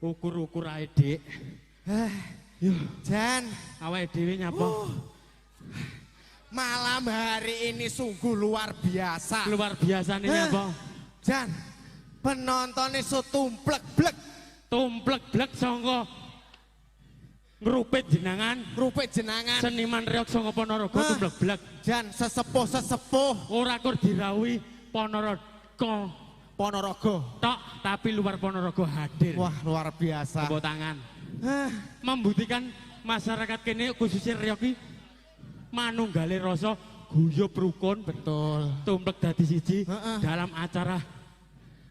Ukur-ukur ae, Dik. Yo, Jan, awake dhewe nyapa? Malam hari ini sungguh luar biasa. Luar biasane nyapa? Jan, penontonnya tumplek-blek. Tumplek-blek sangka ngrupit jenangan. Ngrupit jenangan. Seniman reog sangka Ponorogo tumplek-blek. Jan, sesepuh-sesepuh. Ora kur dirawuhi Ponorogo tok, tapi luar Ponorogo hadir. Wah, luar biasa. Tepuk tangan. Membuktikan masyarakat kene khususnya reog iki manunggale rasa guyub rukun. Betul. Tumplek dadi siji dalam acara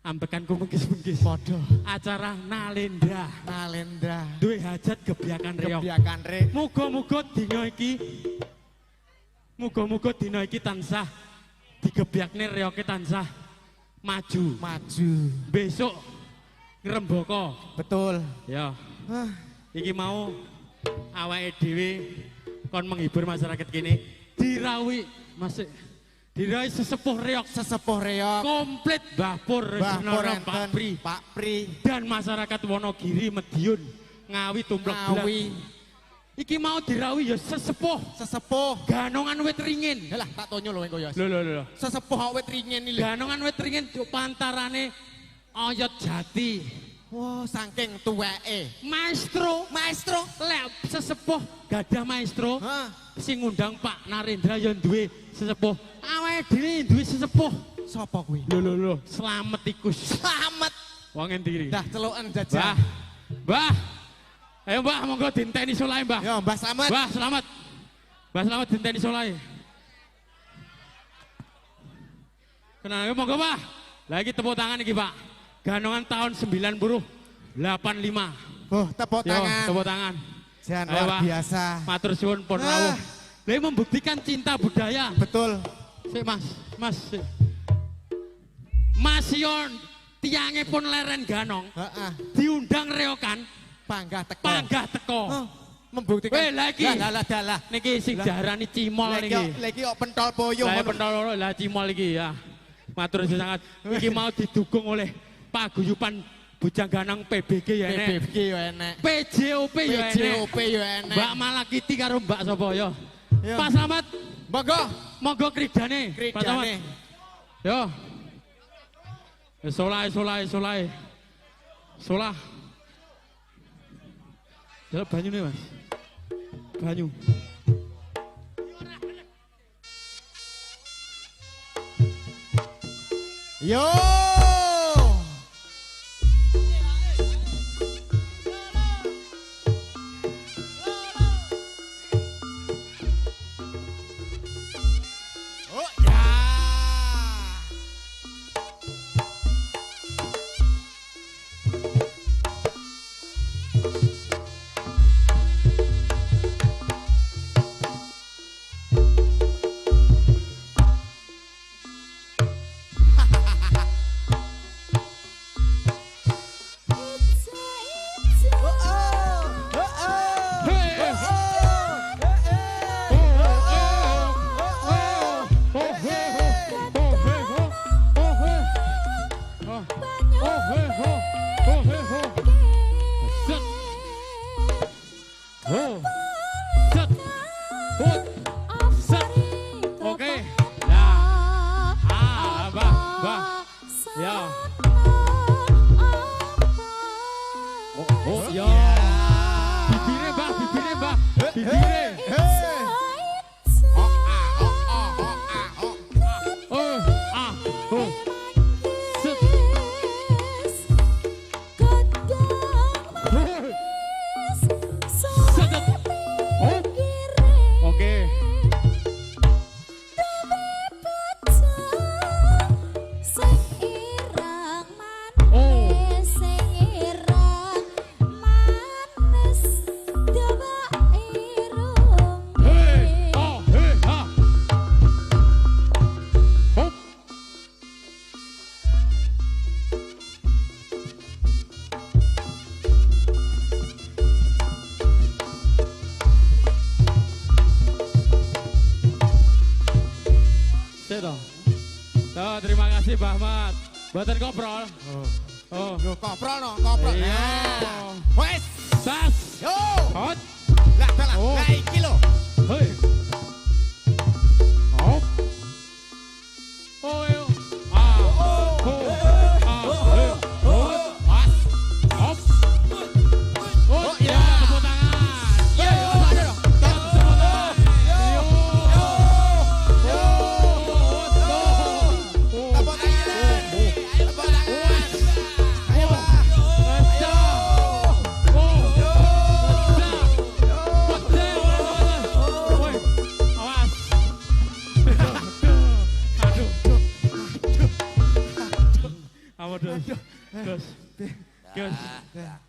ambekan kumengkis-mengkis. Podo. Acara Nalendra. Nalendra. Duwe hajat gebyakan reog. Gebyakan reog. Muga-muga dina iki tansah digebyakne reoke tansah maju. Besok ngrembaka. Betul. Ya. Iki mau awake dhewe kon menghibur masyarakat kene dirawi masih dirawi sesepuh reog komplit Mbah Pur Pak Pri dan masyarakat Wonogiri Medion Ngawi Tumplek-blek Iki mau dirawi ya sesepuh. Sesepuh. Ganongan wit ringin. Yalah tak tonyo lho engko ya. Lho. Sesepuh awet ringin iki lho. Ganongan wit ringin pantarane oyot jati. Wah, saking tuweke. Maestro. Maestro. Lek sesepuh gadah maestro. Hah? Sing ngundang Pak Narendra ya duwe sesepuh. Awake dhewe duwe sesepuh. Sopo kuwi? Lho. Slamet iku. Slamet. Wong endi? Dah celukan Mbah. jajah. Mbah. Ayo Mbah monggo dinteni solahe Mbah. Ya, Mbah Slamet. Mbah selamat. Mbah selamat dinteni solahe. Kenal monggo Mbah. Lagi tepuk tangan iki Pak. Ganongan tahun 85. Oh, tepuk Yo, tangan. tepuk tangan. Jangan Ayo, luar Pak. biasa. Matur suwun pun Ah. rawuh. Lha membuktikan cinta budaya. Betul. Sik Mas. Sik. Mas Yon tiange pun leren ganong. Heeh. Diundang reokan Panggah teko. panggah teko. Oh, membuktikan. Weh, lagi. Dalah. Niki sing diarani cimol niki. Lagi kok pentol boyo. Lah pentol loro lah cimol iki ya. Matur suwun sangat. Iki mau didukung oleh paguyuban Bujang Ganong PBG ya enek. PBG yo enek. PJOP ya enek. PJOP yo enek. Mbak Malakiti karo Mbak sapa ya? Yo. Pak Slamet, Monggo. monggo kridane. Pak Slamet. Kridane. Yo. Solai. Solah. Jaluk banyu nih Mas. Banyu. Yo. Oh ya. Oke. Nah. Bah. Ya. Oh, ya. Bibire, Mbah. Bibire. Set. Set. Oke. Hey, ha. Hop. Sedo. Oh, terima kasih Mbah Ahmad. Buatan koprol. Oh. Yo koprol no, koprol. Iya. Nah. Wes. Sas. Yo. Hot. Lah, dalah. Oh. Lah iki lho. Hei. Hop. Oh, yo. Ah. Oh. Ah. Hop. Hop. Oh, ya, tepuk tangan. Yo, ayo. Tepuk tangan. Yo. Tepuk tangan. Tepuk tangan. Ayo. Gus.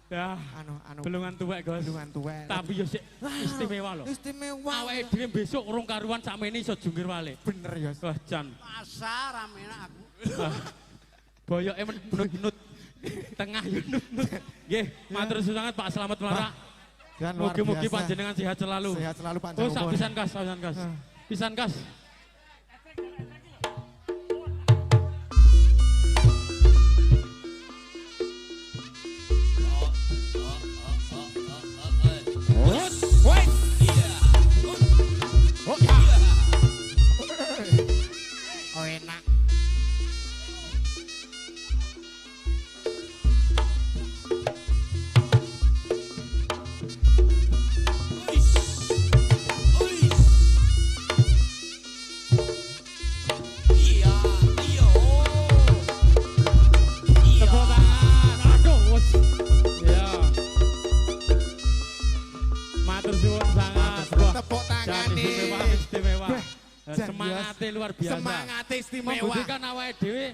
Ya, Anu belungan tuwek, Gus. belungan tuwek. Tapi yo sik istimewa lho. Istimewa. Awake dhewe besok urung karuan sakmene iso jungkir walik. Bener ya. Wah, Jan. Pasar ramena aku. Boyoke menut-nut. Tengah yo nut-nut. Nggih, matur suwun sangat Pak Slamet Mlara. Dan luar Mugi-mugi biasa. panjenengan sehat selalu. Sehat selalu panjang Oh, sak umur. pisan Kas. Pisan Kas. Wes. Wes. luar biasa. Semangat istimewa. Membuktikan awake dhewe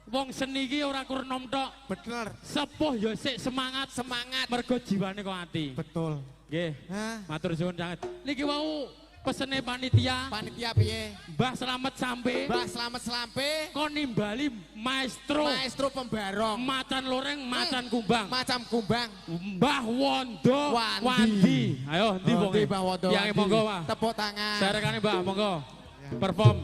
wong seni iki ora kurnom tok. Bener. Sepuh ya sik semangat. Semangat. Mergo jiwane kok ati. Betul. Nggih. Hah? Matur suwun sanget. Niki wau pesene panitia. Panitia piye? Mbah Slamet sampe. Mbah Slamet Slampe. Kon nimbali maestro. Maestro pembarong. Macan loreng, macan kumbang. Macam kumbang. Mbah Wondo Wandi. Wandi. Ayo ndi wong. Mbah Wondo Ya Wandi. monggo, Pak. Tepuk tangan. Sarekane Mbah, monggo. Perform.